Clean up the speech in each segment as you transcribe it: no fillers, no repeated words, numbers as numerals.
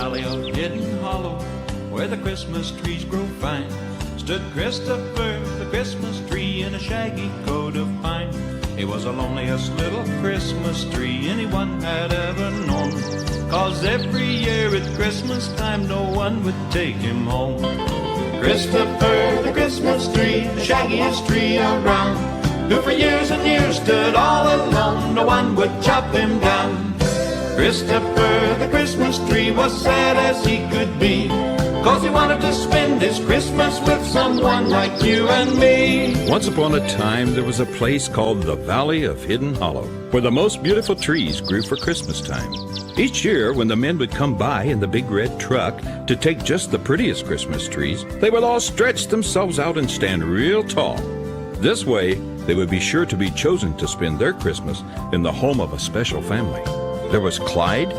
valley of Hidden Hollow, where the Christmas trees grow fine, stood Christopher, the Christmas tree, in a shaggy coat of pine. He was the loneliest little Christmas tree anyone had ever known, 'cause every year at Christmas time no one would take him home. Christopher, the Christmas tree, the shaggiest tree around, who for years and years stood all alone, no one would chop him down. Christopher, the Christmas tree, was sad as he could be, 'cause he wanted to spend his Christmas with someone like you and me. Once upon a time, there was a place called the Valley of Hidden Hollow, where the most beautiful trees grew for Christmas time. Each year, when the men would come by in the big red truck to take just the prettiest Christmas trees, they would all stretch themselves out and stand real tall. This way, they would be sure to be chosen to spend their Christmas in the home of a special family. There was Clyde,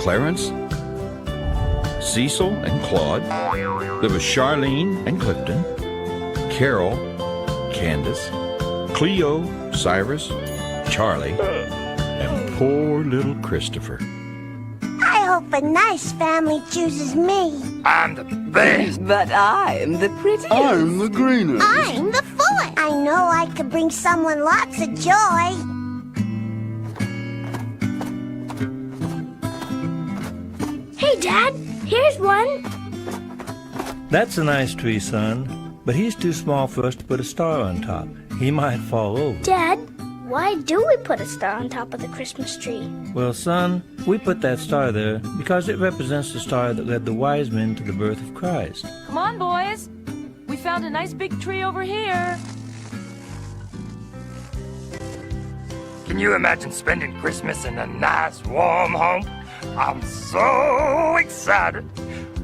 Clarence, Cecil and Claude. There was Charlene and Clifton, Carol, Candace, Cleo, Cyrus, Charlie, and poor little Christopher. I hope a nice family chooses me. I'm the best. But I'm the prettiest. I'm the greenest. I'm the fullest. I know I could bring someone lots of joy. Hey, Dad, here's one. That's a nice tree, son, but he's too small for us to put a star on top. He might fall over. Dad, why do we put a star on top of the Christmas tree? Well, son, we put that star there because it represents the star that led the wise men to the birth of Christ. Come on, boys. We found a nice big tree over here. Can you imagine spending Christmas in a nice, warm home? I'm so excited.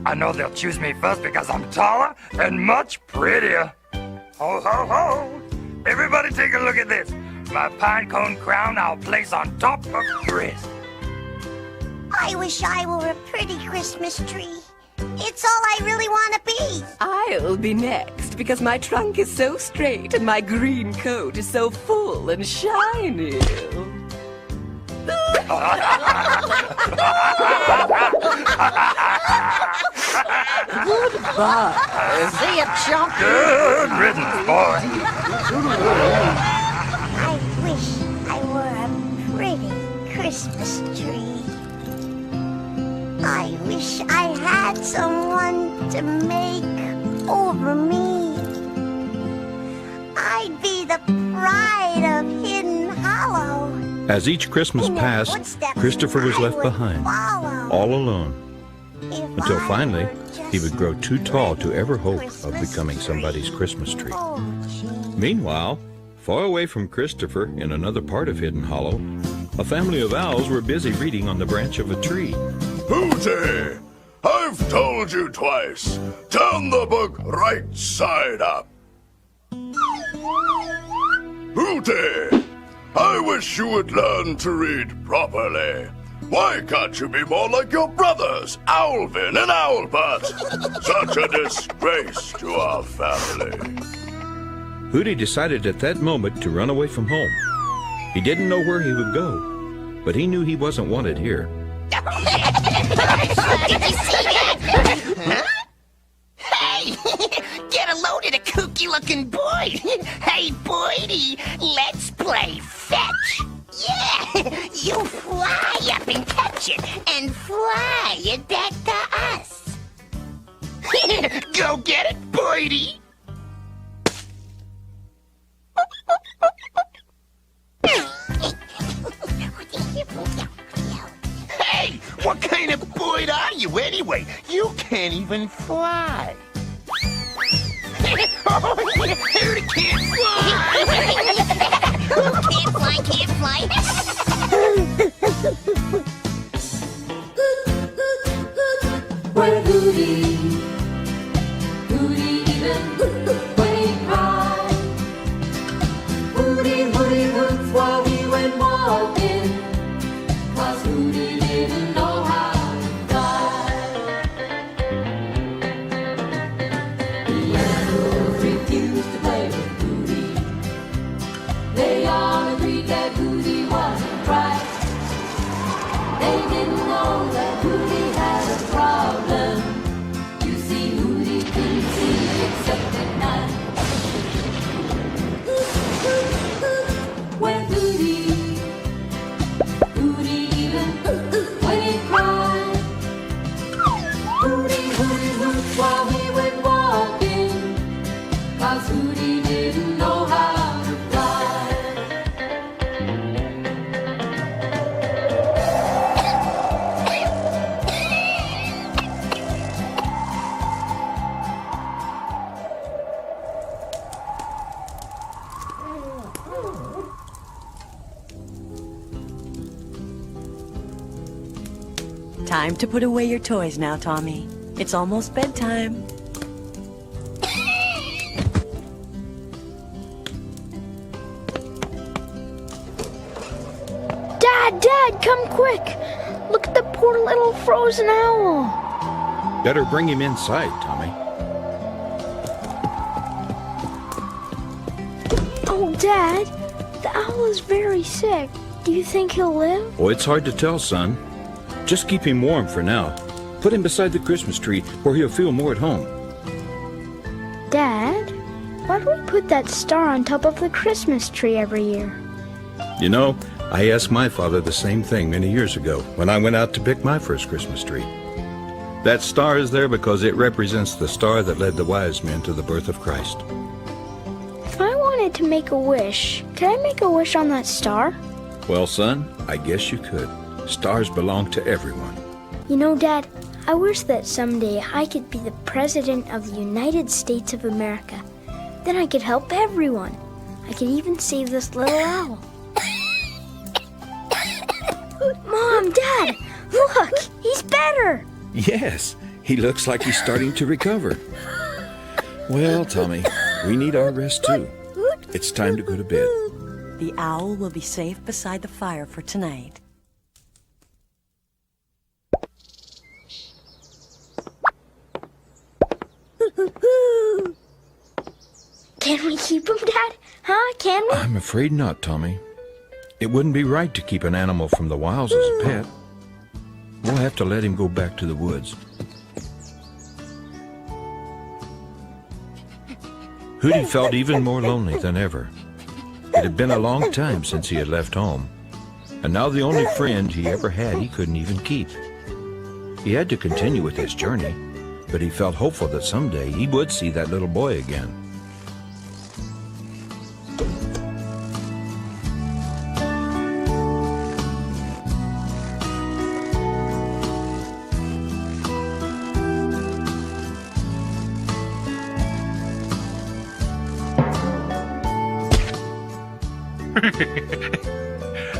I know they'll choose me first because I'm taller and much prettier. Ho, ho, ho! Everybody take a look at this. My pine cone crown I'll place on top of Chris. I wish I were a pretty Christmas tree. It's all I really want to be. I'll be next because my trunk is so straight and my green coat is so full and shiny. Goodbye. See ya, chump. Good riddance, boy. I wish I were a pretty Christmas tree. I wish I had someone to make over me. I'd be the pride of Hidden Hollow. As each Christmas In their passed, footsteps Christopher was I left would behind, follow. all alone, If until I finally were he would just grow too tall to ever hope of Christmas becoming somebody's tree. Christmas tree. Oh, gee. Meanwhile, far away from Christopher, in another part of Hidden Hollow, a family of owls were busy reading on the branch of a tree. Hooty! I've told you twice. Turn the book right side up. Hooty! I wish you would learn to read properly. Why can't you be more like your brothers, Alvin and Albert? Such a disgrace to our family. Hooty decided at that moment to run away from home. He didn't know where he would go, but he knew he wasn't wanted here. Did you see that? Huh? Hey, get a load of the kooky-looking boy. Hey, Boydie, let's play fetch. Yeah, you fly up and catch it, and fly it back to us. Go get it, Boydie. Hey, what kind of Boyd are you anyway? You can't even fly. Who can't fly? Can't fly. Where Hooty even when he cried. Hooty hoots while he went walking, 'cause Hooty didn't know how to fly. The animals refused to play with Hooty. They all agreed that Hooty wasn't right. They didn't know that Hooty had Time to put away your toys now, Tommy. It's almost bedtime. Dad, come quick! Look at the poor little frozen owl. Better bring him inside, Tommy. Oh, Dad, the owl is very sick. Do you think he'll live? Oh, it's hard to tell, son. Just keep him warm for now. Put him beside the Christmas tree where he'll feel more at home. Dad, why do we put that star on top of the Christmas tree every year? You know, I asked my father the same thing many years ago when I went out to pick my first Christmas tree. That star is there because it represents the star that led the wise men to the birth of Christ. If I wanted to make a wish, could I make a wish on that star? Well, son, I guess you could. Stars belong to everyone. You know, Dad, I wish that someday I could be the President of the United States of America. Then I could help everyone. I could even save this little owl. Mom, Dad, look, he's better. Yes, he looks like he's starting to recover. Well, Tommy, we need our rest too. It's time to go to bed. The owl will be safe beside the fire for tonight. Can we keep him, Dad? Huh? Can we? I'm afraid not, Tommy. It wouldn't be right to keep an animal from the wilds as a pet. We'll have to let him go back to the woods. Hootie felt even more lonely than ever. It had been a long time since he had left home, and now the only friend he ever had he couldn't even keep. He had to continue with his journey, but he felt hopeful that someday he would see that little boy again.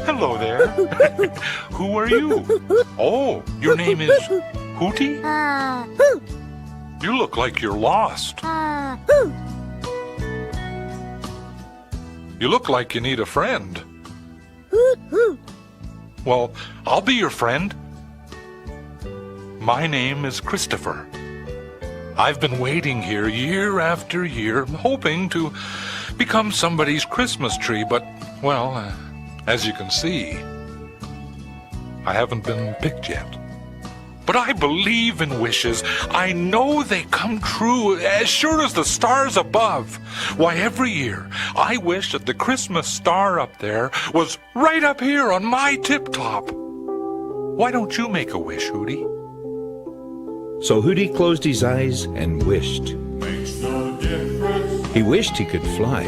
Hello there. Who are you? Oh, your name is Hootie? You look like you're lost. You look like you need a friend. Well, I'll be your friend. My name is Christopher. I've been waiting here year after year, hoping to become somebody's Christmas tree, but, well, as you can see, I haven't been picked yet. But I believe in wishes. I know they come true as sure as the stars above. Why, every year I wish that the Christmas star up there was right up here on my tip-top. Why don't you make a wish, Hootie? So Hootie closed his eyes and wished. He wished he could fly.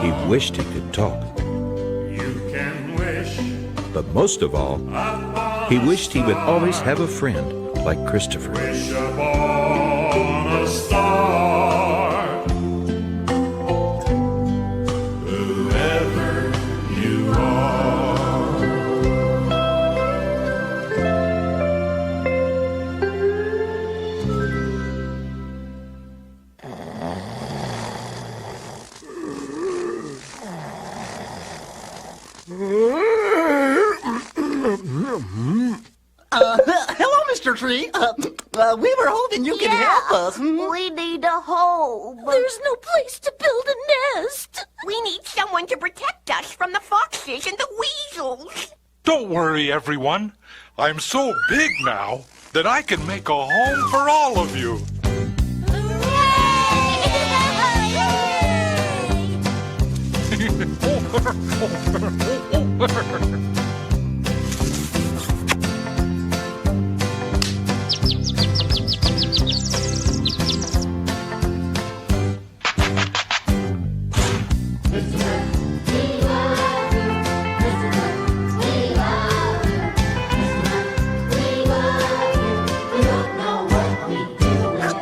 He wished he could talk. But most of all, he wished he would always have a friend like Christopher. Wish upon a star, whoever you are. Hello, Mr. Tree. We were hoping you could help us. We need a home. There's no place to build a nest. We need someone to protect us from the foxes and the weasels. Don't worry, everyone. I'm so big now that I can make a home for all of you.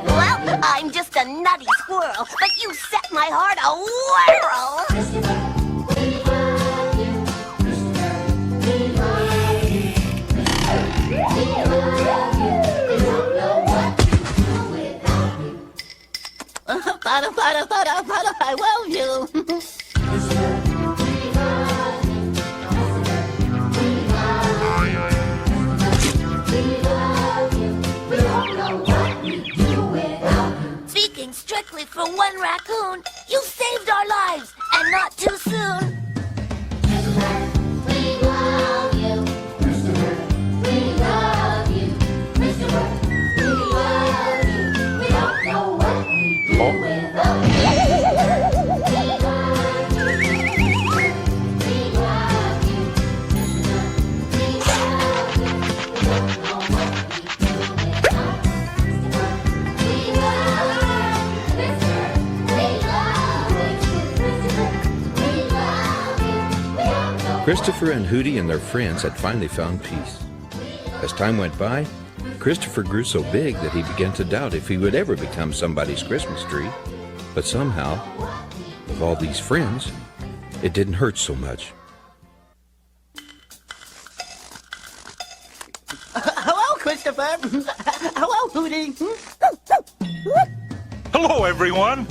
Well, I'm just a nutty squirrel, but you set my heart a whirl. I love you. Speaking strictly for one raccoon, you saved our lives, and not too soon. We love you. We love you. We love you. We don't know what we'd do without you. Christopher and Hootie and their friends had finally found peace. As time went by, Christopher grew so big that he began to doubt if he would ever become somebody's Christmas tree. But somehow, with all these friends, it didn't hurt so much. Hello, Christopher. Hello, Hootie. Hello, everyone.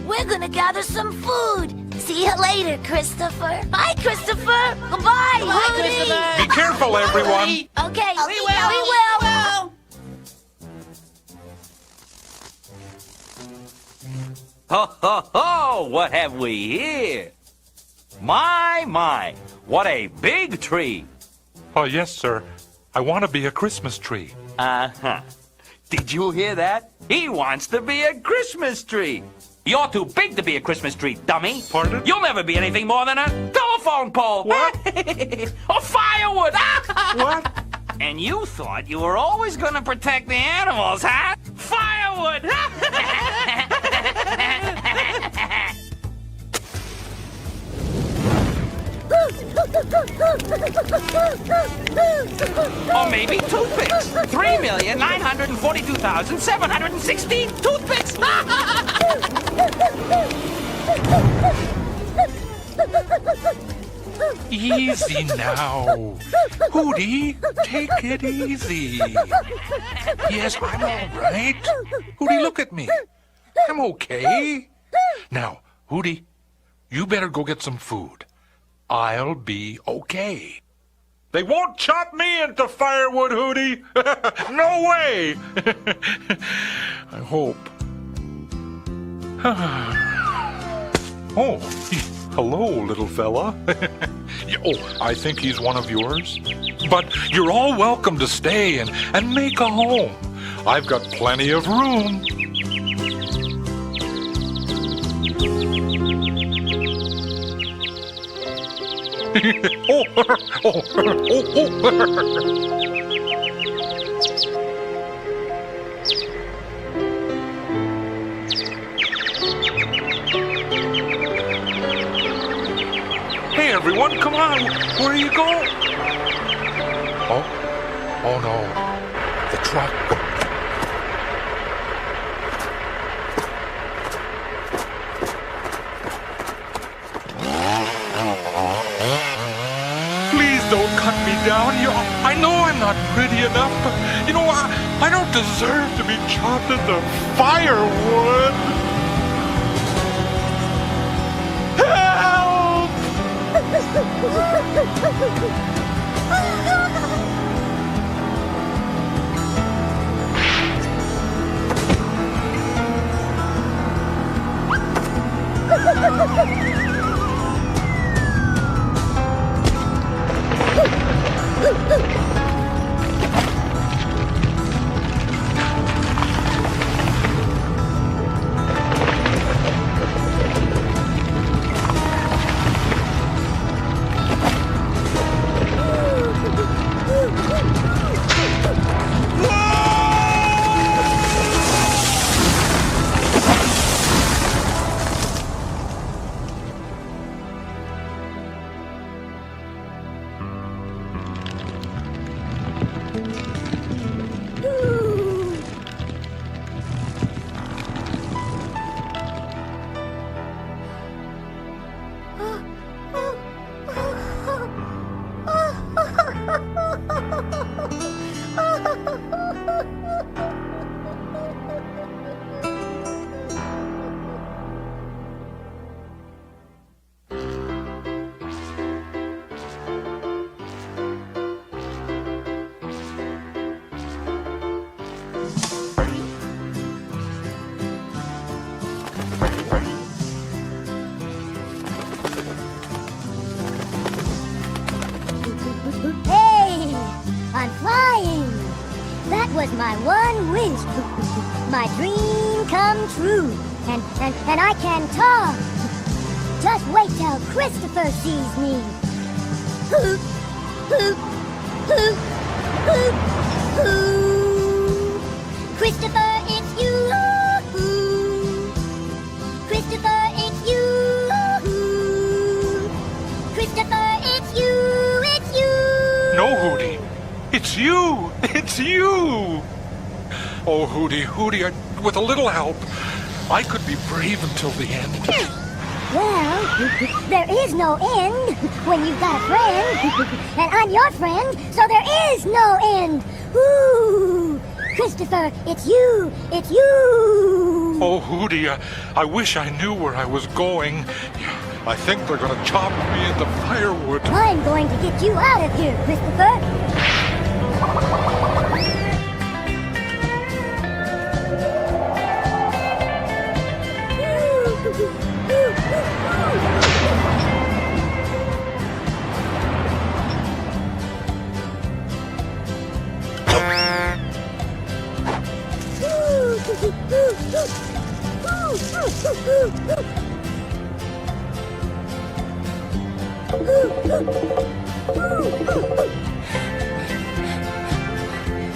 We're gonna gather some food. See you later, Christopher. Bye, Christopher. Goodbye, Hootie. Be careful, everyone. Okay, we will. Ho, ho, ho! What have we here? My, what a big tree. Oh, yes, sir. I want to be a Christmas tree. Uh-huh. Did you hear that? He wants to be a Christmas tree. You're too big to be a Christmas tree, dummy. Pardon? You'll never be anything more than a telephone pole. What? Or firewood. What? And you thought you were always going to protect the animals, huh? Firewood. Or maybe toothpicks. 3,942,716 toothpicks. Easy now. Hootie, take it easy. Yes, I'm all right. Hootie, look at me. I'm okay. Now, Hootie, you better go get some food. I'll be okay. They won't chop me into firewood, Hootie. No way. I hope. Oh, hello, little fella. Oh, I think he's one of yours. But you're all welcome to stay and make a home. I've got plenty of room. Hey, everyone, come on. Where are you going? Oh no. The truck. Please don't cut me down. I know I'm not pretty enough, but, I don't deserve to be chopped into firewood. Help! That was my one wish. My dream come true. And I can talk. Just wait till Christopher sees me. Hoop, hoop, hoop, hoop, hoop. Christopher, it's you. Christopher, it's you. Christopher, it's you. It's you. No, Hootie. It's you. It's you. Oh, Hootie, with a little help, I could be brave until the end. Well, there is no end when you've got a friend. And I'm your friend, so there is no end. Ooh, Christopher, it's you. It's you. Oh, Hootie, I wish I knew where I was going. I think they're going to chop me into firewood. I'm going to get you out of here, Christopher.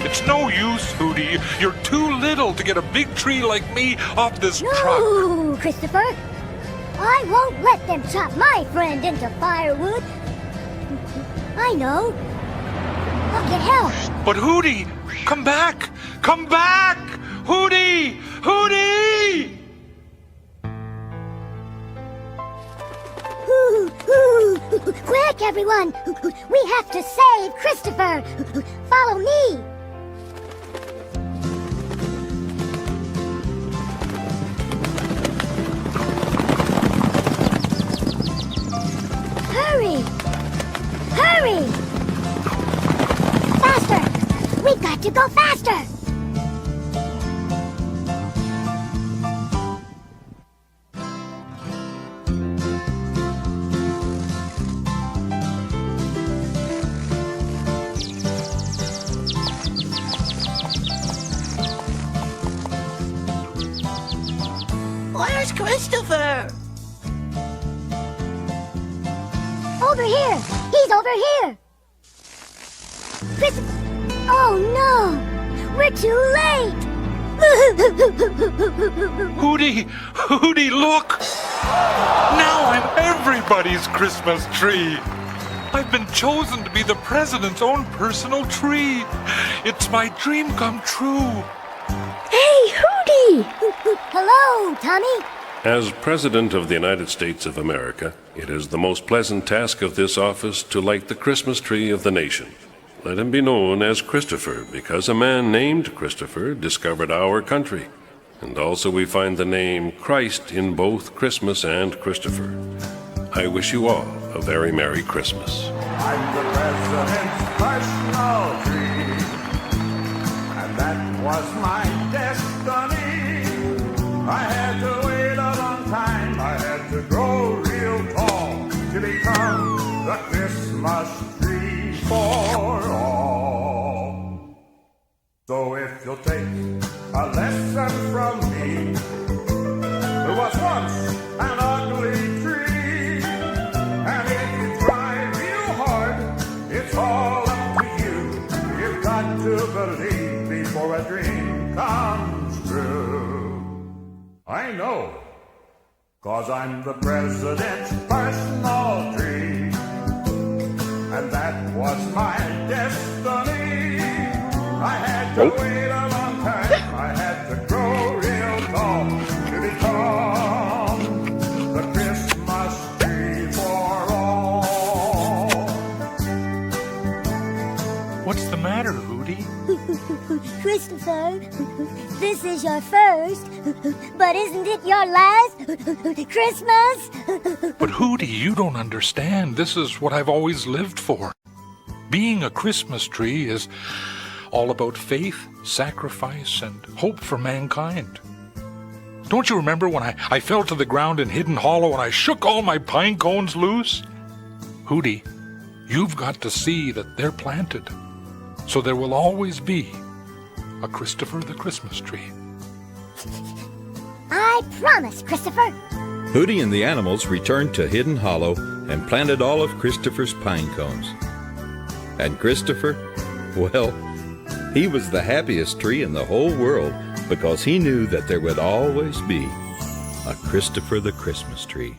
It's no use, Hootie. You're too little to get a big tree like me off this truck. No, Christopher. I won't let them chop my friend into firewood. I know. I'll get help. But Hootie, come back! Come back! Hootie! Hootie! Quick, everyone! We have to save Christopher! Follow me! Hurry! Hurry! Faster! We've got to go faster! Where's Christopher? Over here! He's over here! Christopher! Oh no! We're too late! Hootie, look! Now I'm everybody's Christmas tree! I've been chosen to be the president's own personal tree! It's my dream come true! Hey, Hootie! Hello, Tommy! As President of the United States of America, it is the most pleasant task of this office to light the Christmas tree of the nation. Let him be known as Christopher, because a man named Christopher discovered our country. And also we find the name Christ in both Christmas and Christopher. I wish you all a very Merry Christmas. I'm the president's personal tree, and that was my destiny. I had to wait a long time, I had to grow real tall to become the Christmas tree for all. So if you'll take a lesson from me, there was once an ugly tree, and if you try real hard, it's all up to you. You've got to believe before a dream comes true. I know, 'cause I'm the president's personal tree, and that was my destiny. I had to wait a long time, I had to grow real tall to become the Christmas tree for all. What's the matter, Hootie? Christopher, this is your first, but isn't it your last Christmas? But Hootie, you don't understand. This is what I've always lived for. Being a Christmas tree is all about faith, sacrifice, and hope for mankind. Don't you remember when I fell to the ground in Hidden Hollow and I shook all my pine cones loose? Hootie, you've got to see that they're planted, so there will always be a Christopher the Christmas tree. I promise, Christopher. Hooty and the animals returned to Hidden Hollow and planted all of Christopher's pine cones. And Christopher, well, he was the happiest tree in the whole world because he knew that there would always be a Christopher the Christmas tree.